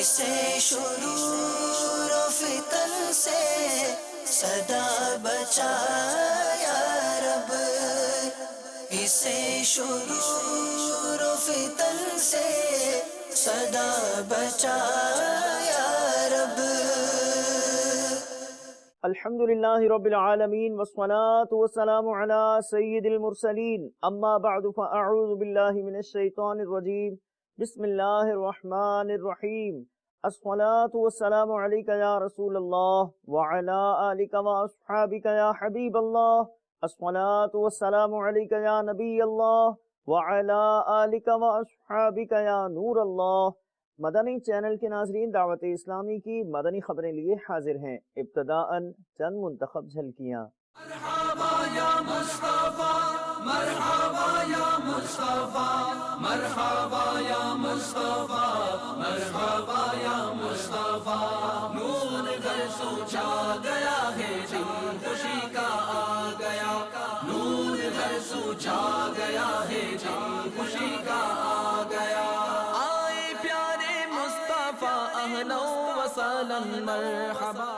اسے شرور و فتن سے صدا بچا یا رب، اسے شرور و فتن سے صدا بچا یا رب۔ الحمدللہ رب العالمین والصلاة والسلام علی سید المرسلین، اما بعد فاعوذ باللہ من الشیطان الرجیم، بسم اللہ الرحمن الرحیم۔ الصلاة والسلام علیک یا رسول اللہ وعلی آلک واصحابک یا حبیب اللہ، الصلاة والسلام علیک یا نبی اللہ وعلی آلک واصحابک یا نور اللہ۔ مدنی چینل کے ناظرین، دعوت اسلامی کی مدنی خبریں لیے حاضر ہیں۔ ابتداءً چند منتخب جھلکیاں۔ مرحبا یا مصطفیٰ، مرحبا یا مصطفیٰ، مرحبا یا مصطفیٰ، مرحبا یا مصطفیٰ، نور گھر سو چھا گیا ہے، جن خوشی کا آ گیا، نور گھر سو چھا گیا ہے، جن خوشی کا آ گیا۔ آئے پیارے مصطفیٰ، اہلا و سہلا مرحبا۔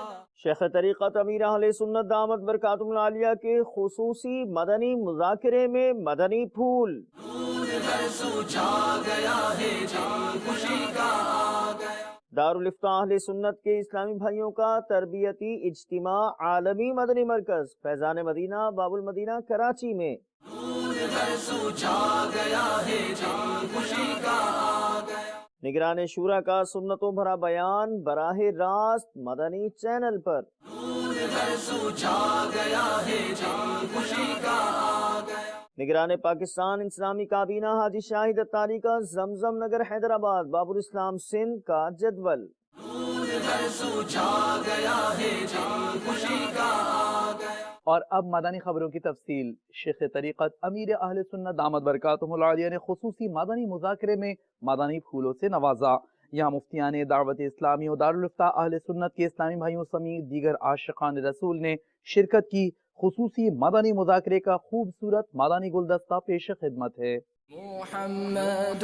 شیخ طریقت امیر اہل سنت دامت برکاتہم العالیہ کے خصوصی مدنی مذاکرے میں مدنی پھول۔ نور گھر سو چھا گیا ہے، جن خوشی کا آ گیا۔ دارالافتاء اہل سنت کے اسلامی بھائیوں کا تربیتی اجتماع عالمی مدنی مرکز فیضان مدینہ باب المدینہ کراچی میں۔ نور گھر سو چھا گیا ہے، جن خوشی کا آ گیا۔ نگران شورا کا سنتوں بھرا بیان براہ راست مدنی چینل پر۔ نور گھر سو چھا گیا ہے، جن خوشی کا آ گیا۔ نگران پاکستان اسلامی کابینہ حاجی شاہد اتاری کا زمزم نگر حیدرآباد باب الاسلام سندھ کا جدول۔ نور گھر سو چھا گیا ہے، جن خوشی کا آ گیا۔ اور اب مدنی خبروں کی تفصیل۔ شیخ طریقت امیر اہل سنت دامت برکاتہم العالیہ نے خصوصی مدنی مذاکرے میں مدنی پھولوں سے نوازا۔ یہاں مفتیان دعوت اسلامی و دارالافتاء اہل سنت کے اسلامی بھائیوں سمیت دیگر عاشقان رسول نے شرکت کی۔ خصوصی مدنی مذاکرے کا خوبصورت مدنی گلدستہ پیش خدمت ہے۔ محمد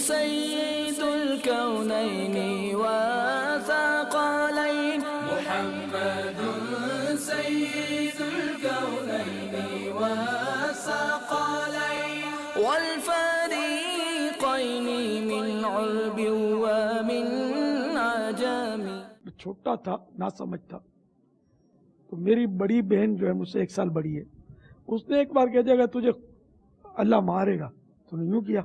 سید الکونین والثقلین، محمد سید الکونین والثقلین، والفریقین من عرب ومن عجم۔ چھوٹا تھا، نہ سمجھ تھا، تو میری بڑی بہن جو ہے مجھ سے 1 سال بڑی ہے، اس نے ایک بار کہہ دیا کہ تجھے اللہ مارے گا، تو نے یوں کیا۔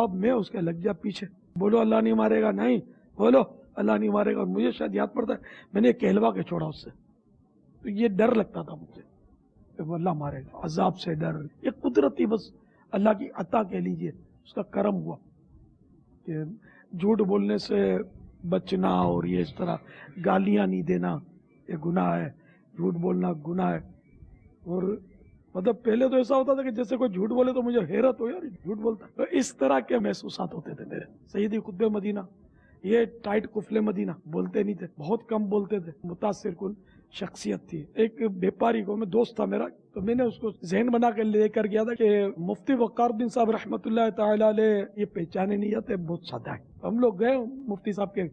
اب میں اس کے لگ گیا پیچھے، بولو اللہ نہیں مارے گا، نہیں بولو اللہ نہیں مارے گا، اور مجھے شاید یاد پڑتا ہے میں نے کہلوا کے چھوڑا اس سے، تو یہ ڈر لگتا تھا مجھے کہ وہ اللہ مارے گا، عذاب سے ڈر، یہ قدرتی بس اللہ کی عطا کہہ لیجئے، اس کا کرم ہوا کہ جھوٹ بولنے سے بچنا، اور یہ اس طرح گالیاں نہیں دینا یہ گناہ ہے، جھوٹ بولنا گناہ ہے۔ اور مطلب پہلے تو ایسا ہوتا تھا کہ جیسے کوئی جھوٹ بولے تو مجھے حیرت ہو، یار جھوٹ بولتا ہے، تو اس طرح کے محسوسات ہوتے تھے میرے۔ سیدی قطب مدینہ یہ ٹائٹ قفل مدینہ بولتے نہیں تھے، بہت کم بولتے تھے، متاثر کن شخصیت تھی۔ ایک بیپاری کو، میں دوست تھا میرا، تو میں نے اس کو ذہن بنا کے لے کر گیا تھا کہ مفتی وقار الدین صاحب رحمۃ اللہ تعالی علیہ یہ پہچانے نہیں جاتے، بہت سادہ ہے۔ ہم لوگ گئے مفتی صاحب کے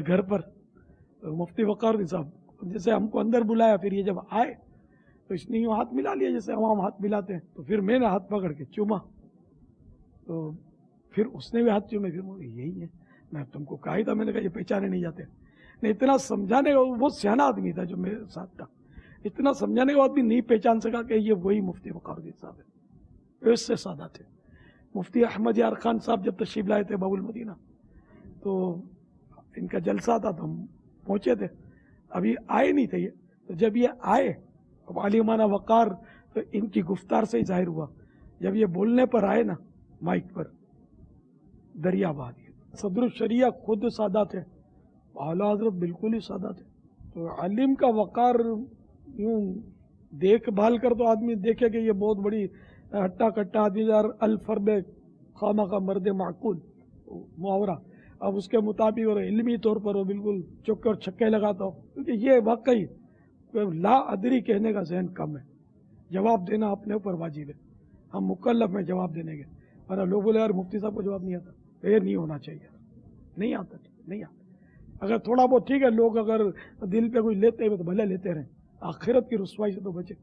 گھر پر، مفتی وقار الدین صاحب جیسے ہم کو اندر بلایا، پھر یہ جب آئے تو اس نے یوں ہاتھ ملا لیا جیسے عوام ہاتھ ملاتے ہیں، تو پھر میں نے ہاتھ پکڑ کے چوما، تو پھر اس نے بھی ہاتھ چومے، پھر یہی ہے، میں تم کو کہا ہی تھا، میں نے کہا یہ پہچانے نہیں جاتے۔ نہیں، اتنا سمجھانے کا، بہت سیانا آدمی تھا جو میرے ساتھ تھا، اتنا سمجھانے کے بعد بھی نہیں پہچان سکا کہ یہ وہی مفتی وقار الدین صاحب ہے، اس سے سادہ تھے۔ مفتی احمد یار خان صاحب جب تشریف لائے تھے باب المدینہ، تو ان کا جلسہ تھا، تو ہم پہنچے تھے، ابھی آئے نہیں تھے یہ، تو جب یہ آئے اب عالمانہ وقار تو ان کی گفتار سے ہی ظاہر ہوا، جب یہ بولنے پر آئے نا مائک پر، دریا بہا دیا۔ صدر الشریعہ خود سادہ تھے، اعلیٰ حضرت بالکل ہی سادہ تھے، تو علم کا وقار یوں دیکھ بھال کر تو آدمی دیکھے کہ یہ بہت بڑی ہٹا کٹا آدمی، یار الفرد خامہ کا مرد معقول محاورہ، اب اس کے مطابق اور علمی طور پر وہ بالکل چوکے اور چھکے لگاتا ہو، کیونکہ یہ واقعی لا ادری کہنے کا ذہن کم ہے، جواب دینا اپنے اوپر واجب ہے، ہم مکلف ہیں جواب دینے کے، ورنہ لوگ بولے یار مفتی صاحب کو جواب نہیں آتا، یہ نہیں ہونا چاہیے، نہیں آتا، نہیں آتے. اگر تھوڑا بہت ٹھیک ہے, لوگ اگر دل پہ کوئی لیتے ہوئے تو بھلے لیتے رہیں, آخرت کی رسوائی سے تو بچے.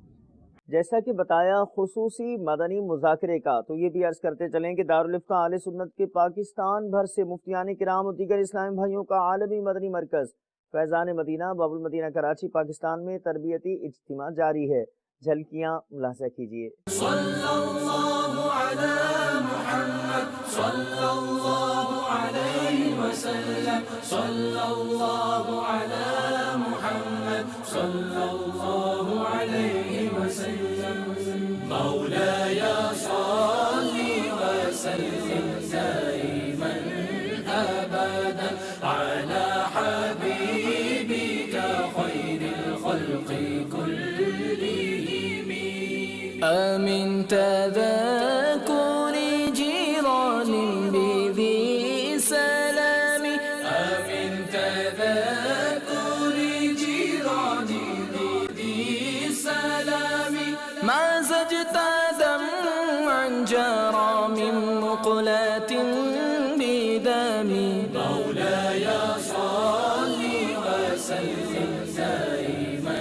جیسا کہ بتایا خصوصی مدنی مذاکرے کا, تو یہ بھی عرض کرتے چلیں کہ دارالفتہ اہل سنت کے پاکستان بھر سے مفتیان کرام اور دیگر اسلامی بھائیوں کا عالمی مدنی مرکز فیضان مدینہ باب المدینہ کراچی پاکستان میں تربیتی اجتماع جاری ہے. جھلکیاں ملاحظہ کیجیے. صلی اللہ علی محمد صلی اللہ علیہ وسلم صلی اللہ علی محمد صلی اللہ علیہ وسلم مولاي صل وسلم دائما ابدا على حبيبك خير الخلق كلهم آمن تذكر جيران بذي سلام آمن تذكر جيران بذي سلام ما زجت دمعا جرى من مقلة بدم مولاي صل وسلم دائما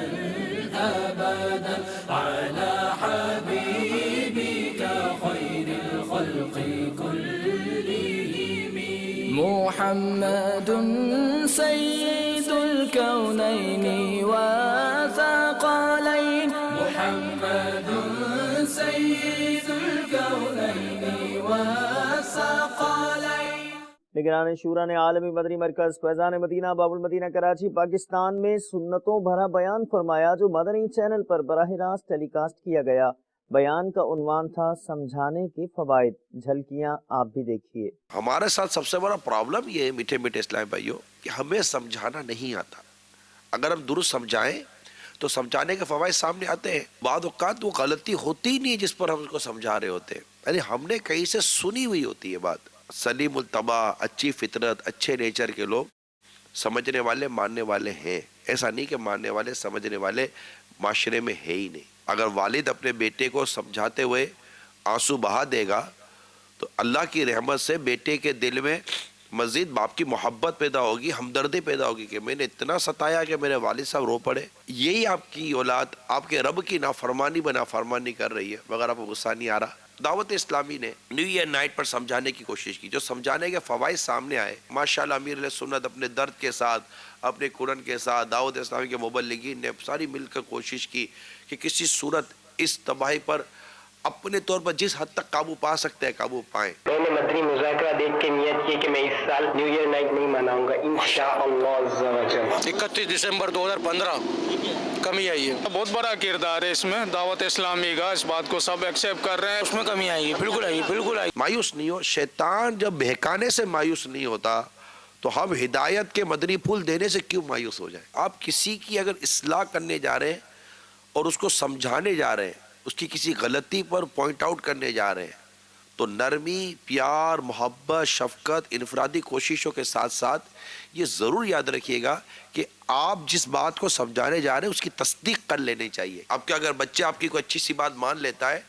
أبدا على حبيبك خير الخلق كلهم محمد سيد الكونين وثقلين محمد سيد الكونين وثقلين. نگران شورا نے عالمی مدنی مرکز فیضان مدینہ باب المدینہ کراچی پاکستان میں سنتوں بھرا بیان فرمایا, جو مدنی چینل پر براہ راست ٹیلی کاسٹ کیا گیا. بیان کا عنوان تھا سمجھانے کے فوائد. جھلکیاں آپ بھی دیکھیے. ہمارے ساتھ سب سے بڑا پرابلم یہ ہے میٹھے میٹھے اسلام بھائیوں کہ ہمیں سمجھانا نہیں آتا. اگر ہم درست سمجھائیں تو سمجھانے کے فوائد سامنے آتے ہیں. بعض اوقات وہ غلطی ہوتی ہی نہیں جس پر ہم اس کو سمجھا رہے ہوتے ہیں, یعنی ہم نے کہیں سے سنی ہوئی ہوتی ہے بات. سلیم الطبع, اچھی فطرت, اچھے نیچر کے لوگ سمجھنے والے ماننے والے ہیں. ایسا نہیں کہ ماننے والے سمجھنے والے معاشرے میں ہے ہی نہیں. اگر والد اپنے بیٹے کو سمجھاتے ہوئے آنسو بہا دے گا تو اللہ کی رحمت سے بیٹے کے دل میں مزید باپ کی محبت پیدا ہوگی, ہمدردی پیدا ہوگی کہ میں نے اتنا ستایا کہ میرے والد صاحب رو پڑے. یہی آپ کی اولاد آپ کے رب کی نافرمانی نافرمانی کر رہی ہے, مگر آپ کو غصہ نہیں آ رہا. دعوت اسلامی نے نیو ایئر نائٹ پر سمجھانے کی کوشش کی, جو سمجھانے کے فوائد سامنے آئے. ماشاءاللہ امیر علیہ سنت اپنے درد کے ساتھ, اپنے قرآن کے ساتھ, دعوت اسلامی کے مبلغین نے ساری مل کر کوشش کی کہ کسی صورت اس تباہی پر اپنے طور پر جس حد تک قابو پا سکتے ہیں قابو پائیں. میں نے مدنی مذاکرہ دیکھ کے نیت کی کہ میں اس سال نیو ایئر نائٹ نہیں مناؤں گا انشاءاللہ عز و جل. 31 دسمبر 2015 کمی آئی ہے. بہت بڑا کردار ہے اس میں دعوت اسلامی کا, اس بات کو سب ایکسیپٹ کر رہے ہیں. اس میں کمی آئی ہے, بالکل آئی, بالکل آئی. مایوس نہیں ہو. شیطان جب بہکانے سے مایوس نہیں ہوتا تو ہم ہدایت کے مدنی پھول دینے سے کیوں مایوس ہو جائیں. آپ کسی کی اگر اصلاح کرنے جا رہے ہیں اور اس کو سمجھانے جا رہے ہیں, اس کی کسی غلطی پر پوائنٹ آؤٹ کرنے جا رہے ہیں, تو نرمی, پیار, محبت, شفقت, انفرادی کوششوں کے ساتھ ساتھ یہ ضرور یاد رکھیے گا کہ آپ جس بات کو سمجھانے جا رہے ہیں اس کی تصدیق کر لینی چاہیے. آپ کے اگر بچہ آپ کی کوئی اچھی سی بات مان لیتا ہے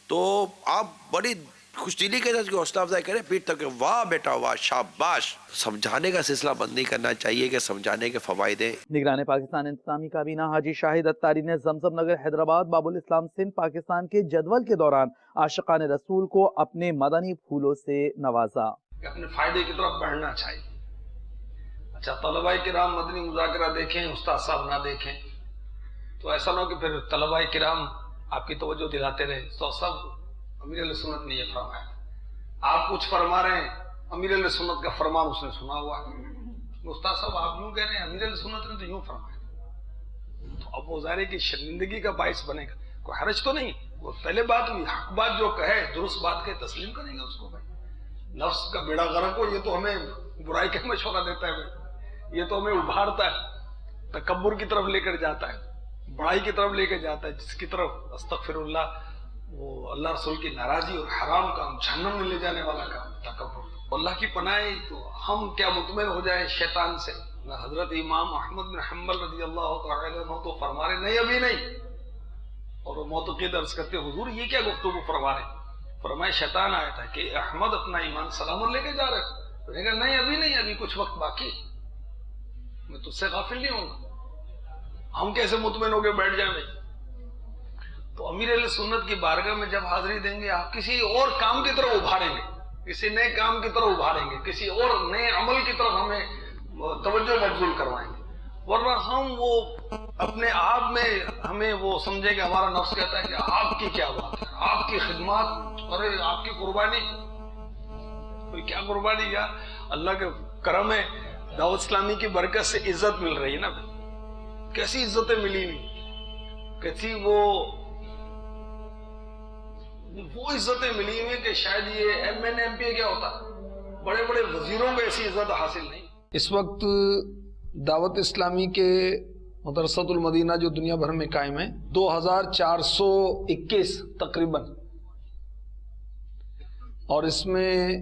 تو آپ بڑی خوش دلی کے ساتھ حوصلہ افزائی کریں, پیٹ تک واہ بیٹا واہ, شاباش. سمجھانے کا سلسلہ بند نہیں کرنا چاہیے کہ سمجھانے کے فوائد ہیں. نگران پاکستان انتظامی کابینہ حاجی شاہد اتاری نے زمزم نگر حیدرآباد باب الاسلام سندھ پاکستان کے جدول کے دوران عاشقان رسول کو اپنے مدنی پھولوں سے نوازا. اپنے فائدے کی طرف بڑھنا چاہیے. اچھا, طلباء کرام مدنی مذاکرہ دیکھیں, استاد صاحب نہ دیکھیں, تو ایسا نہ ہو کہ پھر طلباء کرام آپ کی توجہ دلاتے رہے. استاد صاحب امیر علیہ سنت نے یہ فرمایا, آپ کچھ فرما رہے ہیں, امیر علیہ سنت کا فرمان اس نے سنا ہوا ہے. استاد صاحب آپ یوں کہہ رہے ہیں, امیر علیہ سنت نے تو یوں فرمایا. تو اب وہ ظاہر ہے کہ شرمندگی کا باعث بنے گا. کوئی حرج تو نہیں, وہ پہلے بات ہوئی, حق بات جو کہے, درست بات کہے, تسلیم کریں گے اس کو. بھائی نفس کا بیڑا غرق ہو, یہ تو ہمیں برائی کا مشورہ دیتا ہے, بھائی یہ تو ہمیں ابھارتا ہے, تکبر کی طرف لے کر جاتا ہے, بڑائی کی طرف لے کر جاتا ہے, جس کی طرف استغفر اللہ وہ اللہ رسول کی ناراضی اور حرام کام, جہنم میں لے جانے والا کام تکبر. اللہ کی پناہ تو ہم کیا مطمئن ہو جائیں شیطان سے. حضرت امام احمد بن حنبل رضی اللہ تعالی عنہ تو فرما رہے نہیں ابھی نہیں, اور وہ معتقد عرض کرتے حضور یہ کیا گفتگو فرما رہے. فرمائے شیطان آیا تھا کہ احمد اپنا ایمان سلامت لے کے جا رہے, تو نے کہا نہیں ابھی نہیں، ابھی کچھ وقت باقی، میں تجھ سے غافل نہیں ہوں گا، ہم کیسے مطمئن ہو کے بیٹھ جائیں بھائی؟ تو امیر اہل سنت کی بارگاہ میں جب حاضری دیں گے آپ کسی اور کام کی طرف ابھاریں گے، کسی نئے کام کی طرف ابھاریں گے، کسی اور نئے عمل کی طرف ہمیں توجہ مبذول کروائیں گے، ورنہ ہم وہ اپنے آپ میں ہمیں وہ سمجھے کہ ہمارا نفس کہتا ہے کہ آپ کی کیا بات ہے، آپ کی خدمات، ارے آپ کی قربانی، کوئی کیا قربانی یار، اللہ کے کرم ہے دعوت اسلامی کی برکت سے عزت مل رہی ہے نا، کیسی عزتیں ملی ہوئی، کیسی وہ عزتیں ملی ہوئی کہ شاید یہ ایم این ایم پی کیا ہوتا، بڑے بڑے وزیروں کو ایسی عزت حاصل نہیں۔ اس وقت دعوت اسلامی کے مدرسۃ المدینہ جو دنیا بھر میں قائم ہے 2421 تقریباً، اور اس میں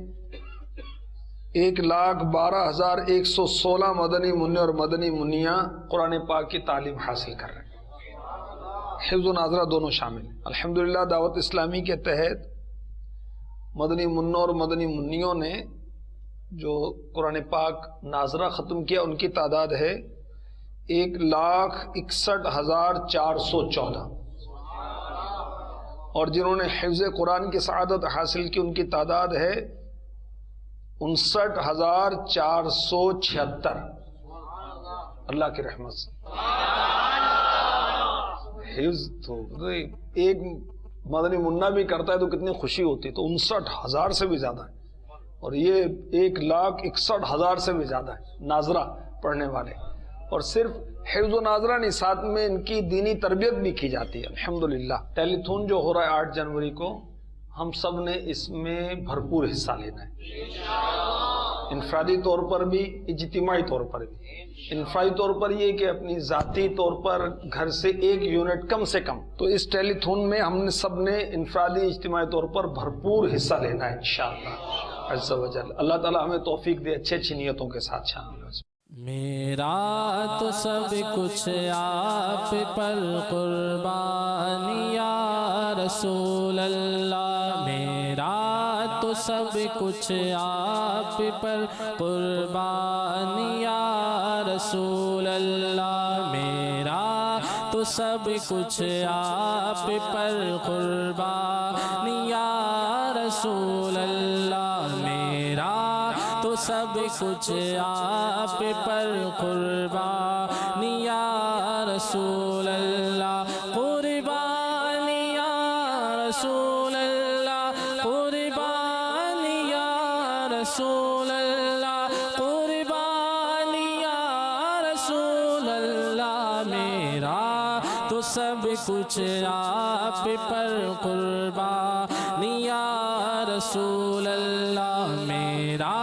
1,12,116 مدنی منع اور مدنی منیاں قرآن پاک کی تعلیم حاصل کر رہے ہیں، حفظ و ناظرہ دونوں شامل ہیں۔ الحمدللہ دعوت اسلامی کے تحت مدنی منوں اور مدنی منیوں نے جو قرآن پاک ناظرہ ختم کیا ان کی تعداد ہے 1,61,414، اور جنہوں نے حفظ قرآن کی سعادت حاصل کی ان کی تعداد ہے 59,476، اللہ کی رحمت سے۔ حفظ تو ایک مدنی منہ بھی کرتا ہے تو کتنی خوشی ہوتی ہے، تو 59,000 سے بھی زیادہ ہے، اور یہ 1,61,000 سے بھی زیادہ ہے ناظرہ پڑھنے والے، اور صرف حفظ و ناظرہ نہیں، ساتھ میں ان کی دینی تربیت بھی کی جاتی ہے الحمدللہ۔ ٹیلی تھون جو ہو رہا ہے 8 جنوری کو، ہم سب نے اس میں بھرپور حصہ لینا ہے، انفرادی طور پر بھی اجتماعی طور پر بھی۔ انفرادی طور پر یہ کہ اپنی ذاتی طور پر گھر سے 1 یونٹ کم سے کم، تو اس ٹیلی تھون میں ہم نے سب نے انفرادی اجتماعی طور پر بھرپور حصہ لینا ہے انشاءاللہ عز و جل۔ اللہ تعالی ہمیں توفیق دے اچھی اچھی نیتوں کے ساتھ شامل ہو۔ میرا تو سب کچھ آپ پر قربان یا رسول اللہ، میرا تو سب کچھ آپ پر قربان یا رسول اللہ، میرا تو سب کچھ آپ پر قربان یا رسول اللہ، میرا تو سب کچھ آپ پر قربان یا رسول اللہ، قربان یا رسول اللہ، قربان یا رسول اللہ، قربان یا رسول اللہ، میرا تو سب کچھ آپ پر قربان یا رسول اللہ، میرا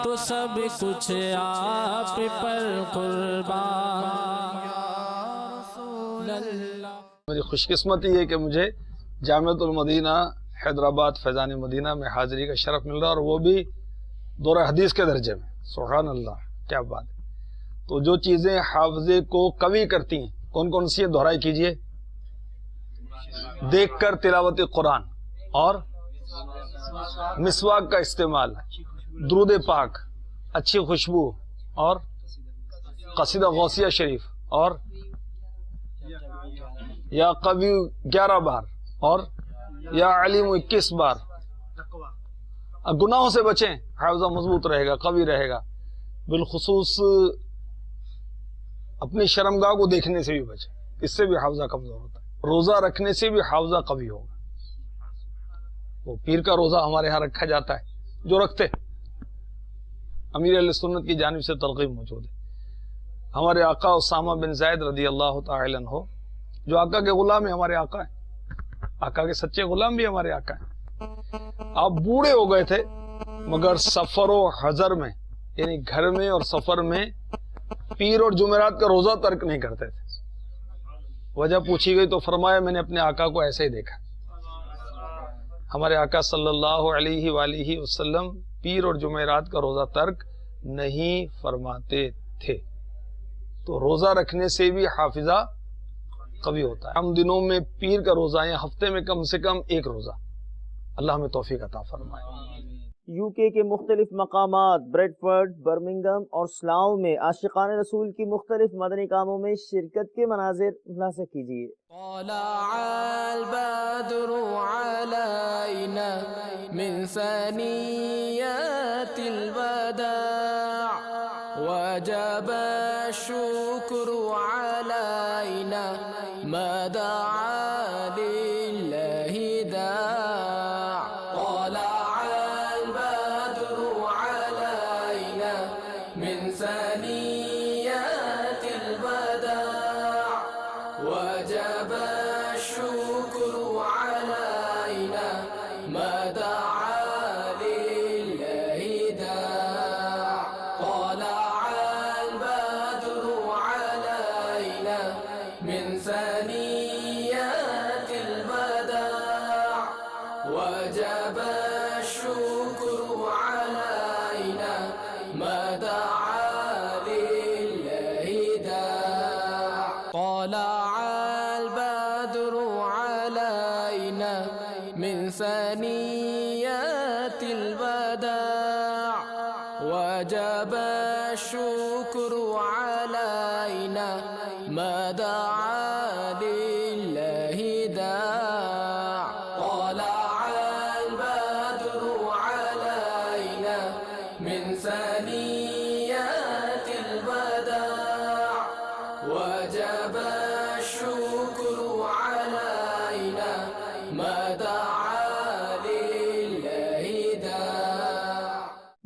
تو سب کچھ آپ پر قربان یا رسول اللہ۔ میری خوش قسمتی ہے کہ مجھے جامعۃ المدینہ حیدرآباد فیضان مدینہ میں حاضری کا شرف مل رہا ہے، اور وہ بھی دورہ حدیث کے درجے میں، سبحان اللہ کیا بات ہے۔ تو جو چیزیں حافظے کو قوی کرتی ہیں کون کون سی ہیں دہرائی کیجئے؟ دیکھ کر تلاوت قرآن، اور مسواک کا استعمال، درود پاک، اچھی خوشبو، اور قصیدہ غوثیہ شریف، اور یا قوی 11 بار، اور یا علیم 21 بار۔ گناہوں سے بچیں، حافظہ مضبوط رہے گا، قوی رہے گا۔ بالخصوص اپنی شرمگاہ کو دیکھنے سے بھی بچیں، اس سے بھی حافظہ کمزور ہوتا ہے۔ روزہ رکھنے سے بھی حافظہ قوی ہوگا۔ وہ پیر کا روزہ ہمارے ہاں رکھا جاتا ہے، جو رکھتے امیر اہل سنت کی جانب سے ترغیب موجود ہے۔ ہمارے آقا اسامہ بن زید رضی اللہ تعالی عنہ، جو آقا کے غلام ہیں، ہمارے آقا ہیں، آقا کے سچے غلام بھی ہمارے آقا ہیں۔ آپ بوڑھے ہو گئے تھے مگر سفر و حضر میں، یعنی گھر میں اور سفر میں، پیر اور جمعرات کا روزہ ترک نہیں کرتے تھے۔ وجہ پوچھی گئی تو فرمایا میں نے اپنے آقا کو ایسے ہی دیکھا۔ ہمارے آقا صلی اللہ علیہ وآلہ وسلم پیر اور جمعرات کا روزہ ترک نہیں فرماتے تھے۔ تو روزہ رکھنے سے بھی حافظہ قوی ہوتا ہے۔ ہم دنوں میں پیر کا روزہ یا ہفتے میں کم سے کم 1 روزہ، اللہ ہمیں توفیق عطا فرمائے۔ UK کے مختلف مقامات بریڈفورڈ، برمنگھم اور سلاؤ میں عاشقان رسول کی مختلف مدنی کاموں میں شرکت کے مناظر ملاحظہ کیجیے۔ طلع البدر علينا من ثنيات الوداع وجب الشكر علينا ما دعا لله داع طلع البدر علينا من ثنيات الوداع وجب الشكر علينا ما دعا لله داع طلع البدر علينا من ثنيات الوداع وجب الشكر علينا ما دعا لله داع طلع البدر علينا من ثنيات الوداع وجب الشكر علينا ما دعا لله داع طلع البدر علينا من ثنيات الوداع وجب الشكر علينا ما دعا لله داع۔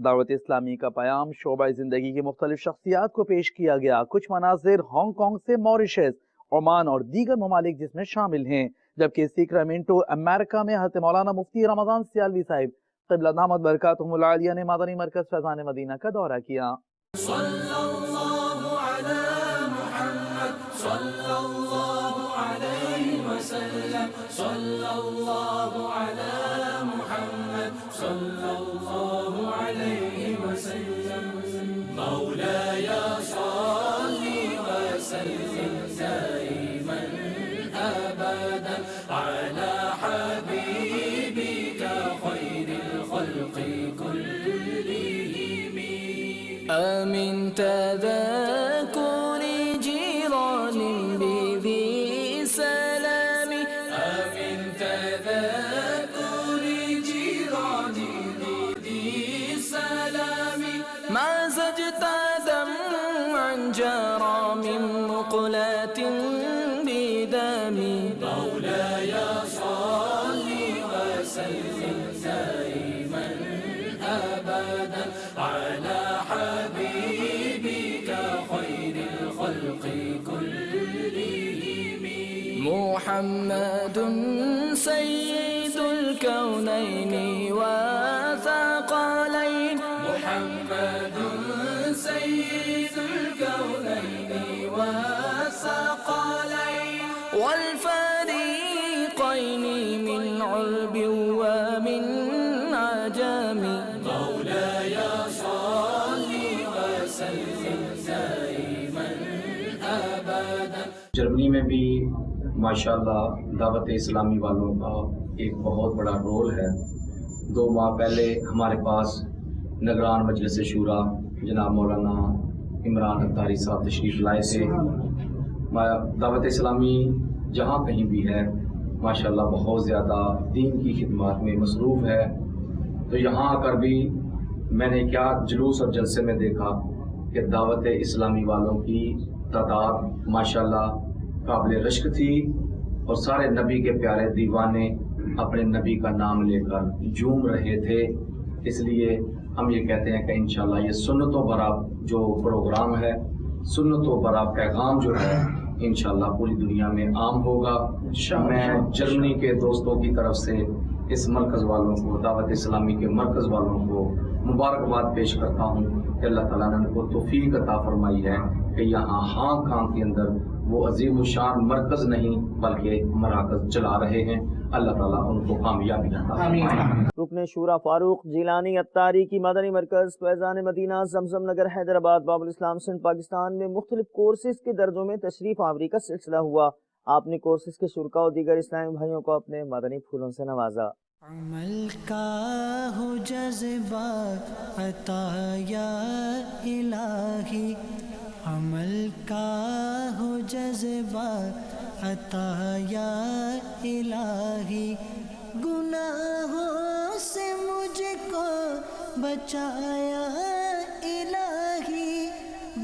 دعوت اسلامی کا پیام شعبہ زندگی کی مختلف شخصیات کو پیش کیا گیا۔ کچھ مناظر ہانگ کانگ سے موریشس، عمان اور دیگر ممالک جس میں شامل ہیں، جبکہ سیکرامنٹو امریکہ میں حضرت مولانا مفتی رمضان سیالوی صاحب قبلہ دامت برکاتہم العالیہ نے مدنی مرکز فیضان مدینہ کا دورہ کیا۔ صلى الله على محمد صلى الله عليه وسلم صلى الله على محمد صلى الله عليه وسلم مولاي صل وسلم دائما أبدا على حبيبك خير الخلق كلهم أمن تذكر جيران بذي سلام أمن تذكر جيران بذي سلام ما زجت دمعا جرى من مقلة بدم مولاي صل وسلم دائما أبدا على حبيبك خير الخلق كلهم محمد سيد الكونين وثقلين محمد سيد الكونين وثقلين والفريقين من عرب ومن عجم مولاي صل وسلم دائما أبدا۔ جرمنی میں بھی ماشاءاللہ دعوت اسلامی والوں کا ایک بہت بڑا رول ہے۔ 2 ماہ پہلے ہمارے پاس نگران مجلس شورا جناب مولانا عمران اختاری صاحب تشریف لائے تھے۔ دعوت اسلامی جہاں کہیں بھی ہے ماشاءاللہ بہت زیادہ دین کی خدمات میں مصروف ہے، تو یہاں آ کر بھی میں نے کیا جلوس اور جلسے میں دیکھا کہ دعوت اسلامی والوں کی تعداد ماشاءاللہ قابل رشک تھی، اور سارے نبی کے پیارے دیوانے اپنے نبی کا نام لے کر جھوم رہے تھے۔ اس لیے ہم یہ کہتے ہیں کہ انشاءاللہ یہ سنتوں برا جو پروگرام ہے، سنتوں برا پیغام جو ہے انشاءاللہ پوری دنیا میں عام ہوگا۔ میں جرمنی کے دوستوں کی طرف سے اس مرکز والوں کو، دعوت اسلامی کے مرکز والوں کو مبارکباد پیش کرتا ہوں کہ اللہ تعالیٰ نے ان کو توفیق عطا فرمائی ہے کہ یہاں ہانگ کانگ کے اندر وہ عظیم الشان مرکز نہیں بلکہ مراکز چلا رہے ہیں۔ اللہ تعالیٰ ان کو کامیابی عطا فرمائے۔ رکن شورا فاروق جیلانی اتاری کی مدنی مرکز فیضان مدینہ زمزم نگر حیدرآباد باب الاسلام سندھ پاکستان میں مختلف کورسز کے درجوں میں تشریف آوری کا سلسلہ ہوا۔ آپ نے کورسز کے شرکاء اور دیگر اسلامی بھائیوں کو اپنے مدنی پھولوں سے نوازا۔ عمل کا ہو جذبہ عطا یا الہی، عمل کا ہو جذبہ عطا یا الہی، گناہوں سے مجھ کو بچایا الہی،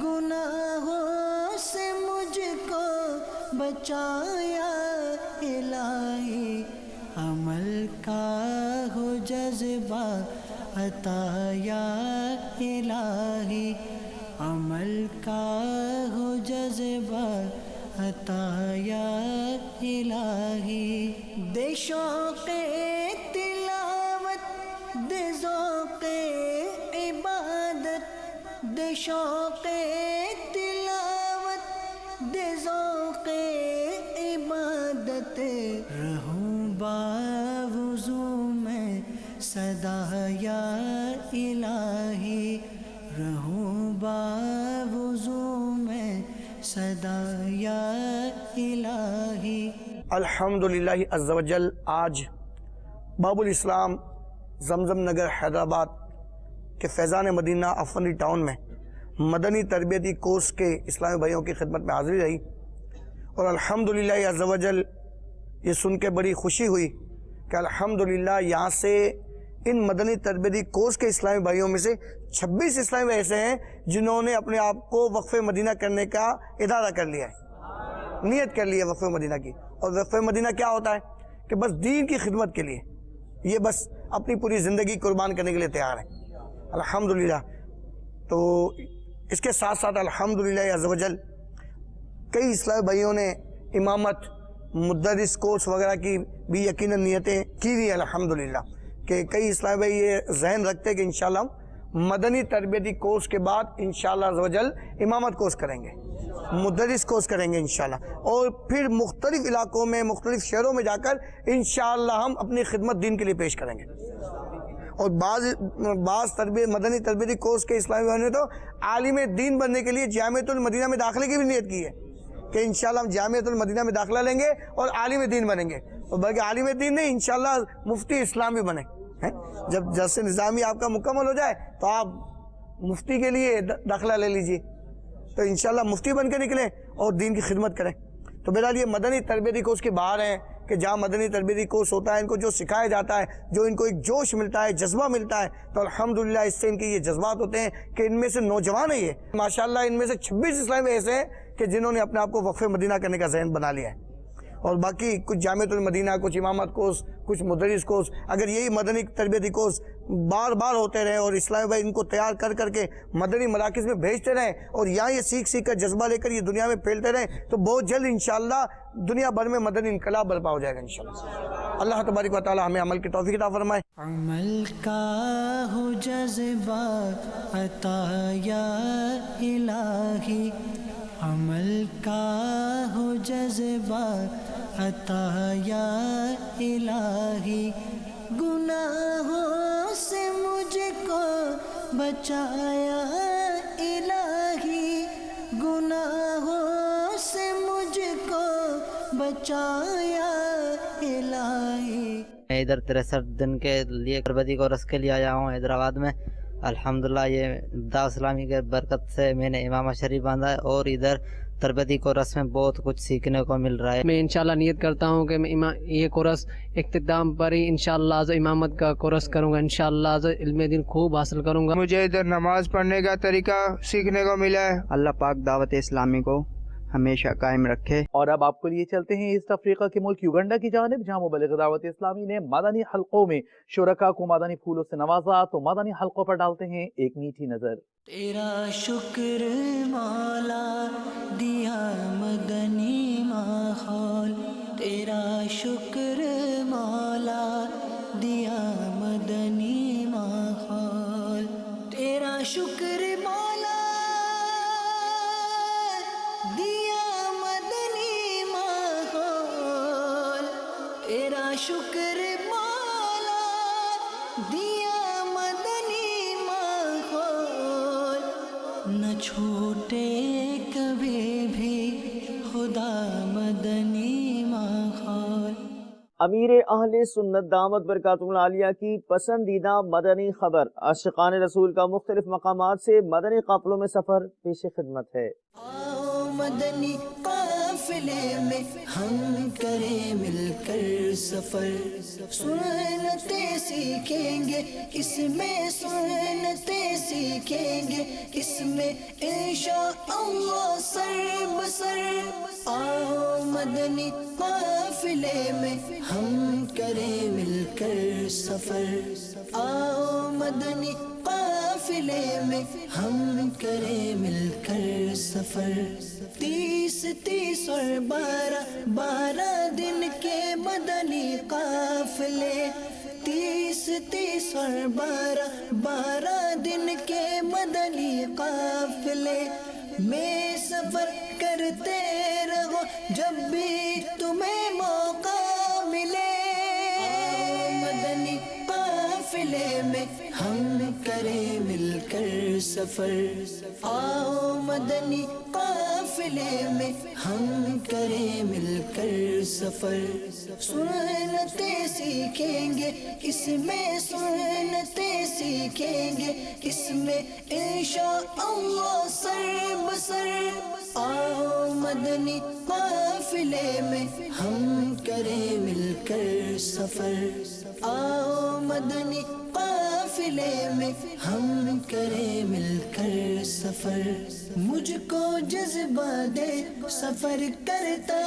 گناہوں سے مجھ کو بچایا الہی، عمل کا ہو جذبہ عطا یا الہی، عمل کا ہو جذبہ عطا یا الہی، دے شوق تلاوت دے ذوق عبادت، دے شوق تلاوت دے ذوق عبادت، رہوں باوضو میں سدا یا الہی، رہوں باوضو میں سدا یا الہی۔ الحمدللہ عز و جل آج باب الاسلام زمزم نگر حیدرآباد کے فیضان مدینہ افندی ٹاؤن میں مدنی تربیتی کورس کے اسلامی بھائیوں کی خدمت میں حاضری رہی، اور الحمدللہ عز و جل یہ سن کے بڑی خوشی ہوئی کہ الحمدللہ یہاں سے ان مدنی تربیتی کورس کے اسلامی بھائیوں میں سے 26 اسلامی بھائی ایسے ہیں جنہوں نے اپنے آپ کو وقف مدینہ کرنے کا ارادہ کر لیا ہے، نیت کر لی ہے وقف مدینہ کی۔ اور وقف مدینہ کیا ہوتا ہے کہ بس دین کی خدمت کے لیے یہ بس اپنی پوری زندگی قربان کرنے کے لیے تیار ہیں الحمدللہ۔ تو اس کے ساتھ ساتھ الحمدللہ عز و جل کئی اسلامی بھائیوں نے امامت مدرس کورس وغیرہ کی بھی یقیناً نیتیں کی ہوئی الحمدللہ، کہ کئی اسلامی بھائی یہ ذہن رکھتے کہ انشاءاللہ مدنی تربیتی کورس کے بعد انشاءاللہ عز و جل امامت کورس کریں گے، مدرس کورس کریں گے انشاءاللہ، اور پھر مختلف علاقوں میں مختلف شہروں میں جا کر انشاءاللہ ہم اپنی خدمت دین کے لیے پیش کریں گے۔ اور بعض مدنی تربیتی کورس کے اسلامی بھائیوں نے تو عالم دین بننے کے لیے جامعۃ المدینہ میں داخلے کی بھی نیت کی ہے کہ انشاءاللہ ہم جامعۃ المدینہ میں داخلہ لیں گے اور عالم دین بنیں گے، اور بلکہ عالم دین نہیں انشاءاللہ مفتی اسلام بھی بنیں۔ جب جلسہ نظامی آپ کا مکمل ہو جائے تو آپ مفتی کے لیے داخلہ لے لیجئے، تو انشاءاللہ مفتی بن کے نکلیں اور دین کی خدمت کریں۔ تو بہرحال یہ مدنی تربیتی کورس کے باہر ہیں کہ جہاں مدنی تربیتی کورس ہوتا ہے ان کو جو سکھایا جاتا ہے، جو ان کو ایک جوش ملتا ہے، جذبہ ملتا ہے، تو الحمدللہ اس سے ان کے یہ جذبات ہوتے ہیں کہ ان میں سے نوجوان ہیں یہ ماشاءاللہ، ان میں سے 26 اسلامی ایسے ہیں کہ جنہوں نے اپنے آپ کو وقف مدینہ کرنے کا ذہن بنا لیا ہے، اور باقی کچھ جامعۃ المدینہ، کچھ امامت کورس، کچھ مدرس کورس، اگر یہی مدنی تربیتی کورس بار بار ہوتے رہیں اور اسلامی بھائی ان کو تیار کر کر کے مدنی مراکز میں بھیجتے رہیں اور یہاں یہ سیکھ کر جذبہ لے کر یہ دنیا میں پھیلتے رہیں تو بہت جلد انشاءاللہ دنیا بھر میں مدنی انقلاب برپا ہو جائے گا انشاءاللہ۔ اللہ تبارک و تعالی ہمیں عمل کی توفیق عطا فرمائے۔ عمل کا ہو جذبہ عطا یا الہی، عمل کا ہو جذبہ عطا یا الہی، گناہوں سے مجھ کو بچایا الہی، گناہوں سے مجھ کو بچایا الہی۔ میں ادھر 63 دن کے لیے تربیتی کورس کے لیے آیا ہوں حیدرآباد میں۔ الحمدللہ یہ دعوت اسلامی کے برکت سے میں نے امامہ شریف باندھا ہے، اور ادھر تربیتی کورس میں بہت کچھ سیکھنے کو مل رہا ہے۔ میں انشاءاللہ نیت کرتا ہوں کہ میں یہ کورس اختتام پر ہی انشاءاللہ امامت کا کورس کروں گا، انشاءاللہ علم دین خوب حاصل کروں گا۔ مجھے ادھر نماز پڑھنے کا طریقہ سیکھنے کو ملا ہے۔ اللہ پاک دعوت اسلامی کو ہمیشہ قائم رکھے۔ اور اب آپ کو لیے چلتے ہیں ایسٹ افریقہ کے ملک یوگنڈا کی جانب، جہاں مبلغ دعوت اسلامی نے مدنی حلقوں میں شرکاء کو مدنی پھولوں سے نوازا، تو مدنی حلقوں پر ڈالتے ہیں ایک میٹھی نظر۔ تیرا شکر مولا دیا مدنی ماحول، تیرا شکر مولا دیا مدنی ماحول، تیرا شکر مولا دیا مدنی ماحول، تیرا شکر مولا دیا مدنی ماحول، نہ چھوٹے کبھی بھی خدا مدنی ماحول۔ امیر اہل سنت دامت برکاتہ العالیہ کی پسندیدہ مدنی خبر، عاشقان رسول کا مختلف مقامات سے مدنی قافلوں میں سفر پیش خدمت ہے۔ مدنی قافلے میں ہم کریں مل کر سفر، سنتیں سیکھیں گے اس میں، سنتیں سیکھیں گے اس میں انشاءاللہ سر بسر۔ آؤ مدنی قافلے میں ہم کریں مل کر سفر، آؤ مدنی قافلے میں ہم کریں مل کر سفر۔ 30 اور 12 دن کے مدنی قافلے، 30 اور 12 دن کے مدنی قافلے میں سفر کرتے رہو جب بھی تمہیں موقع ملے۔ مدنی قافلے میں ہم کریں مل کر سفر، آؤ مدنی قافلے میں ہم کریں مل کر سفر، سنتیں سیکھیں گے اس میں، سنتیں سیکھیں گے اس میں انشاءاللہ سر بسر۔ آؤ مدنی قافلے میں ہم کریں مل کر سفر، آؤ مدنی قافلے میں ہم کریں مل کر سفر۔ مجھ کو جذبہ دے سفر کرتا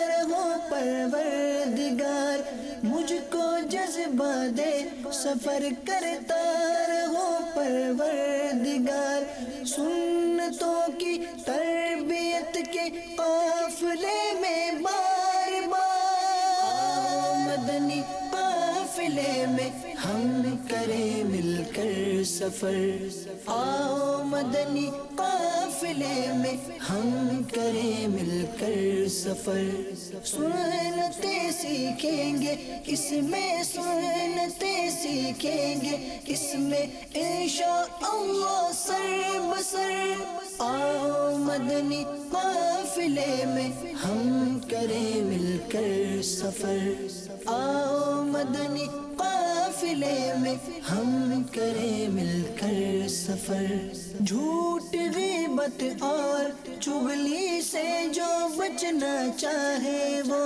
رہو پروردگار، مجھ کو جذبہ دے سفر کرتا رہو پروردگار، سنتوں کی تربیت کے قافلے میں بار بار۔ مدنی قافلے میں ہم کریں مل کر سفر، آؤ مدنی قافلے میں ہم کریں مل کر سفر، سنتیں سیکھیں گے اس میں، سنتیں سیکھیں گے اس میں انشاءاللہ سر بسر۔ آؤ مدنی قافلے میں ہم کریں مل کر سفر، آؤ مدنی قافلے میں ہم کریں مل کر سفر۔ جھوٹ غیبت اور چغلی سے جو بچنا چاہے وہ،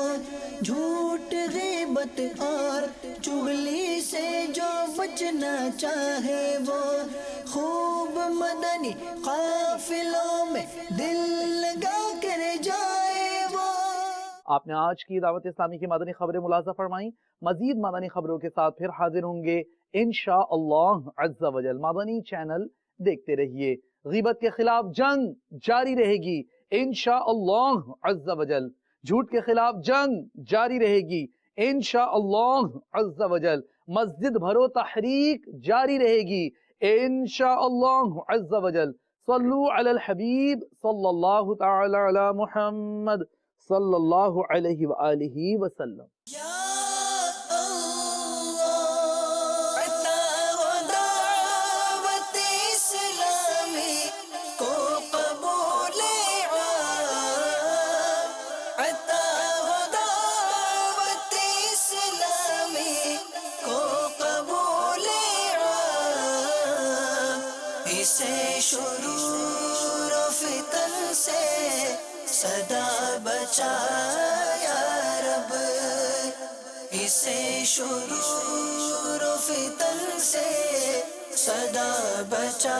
جھوٹ غیبت اور چغلی سے جو بچنا چاہے وہ، خوب مدنی قافلوں میں دل لگا کر جائے وہ۔ آپ نے آج کی دعوت اسلامی کی مدنی خبریں ملاحظہ فرمائیں۔ مزید مدنی خبروں کے ساتھ پھر حاضر ہوں گے انشاءاللہ عز و جل۔ مدنی چینل دیکھتے رہیے۔ غیبت کے خلاف جنگ جاری رہے گی انشاءاللہ عز و جل، جھوٹ کے خلاف جنگ جاری رہے گی انشاءاللہ عز و جل، مسجد بھرو تحریک جاری رہے گی انشاءاللہ عز و جل۔ صلو علی الحبیب صلی اللہ تعالی علی محمد صلی اللہ علیہ وآلہ وسلم۔ شرور و فتن سے صدا بچا یا رب، اسے شرور و فتن سے صدا بچا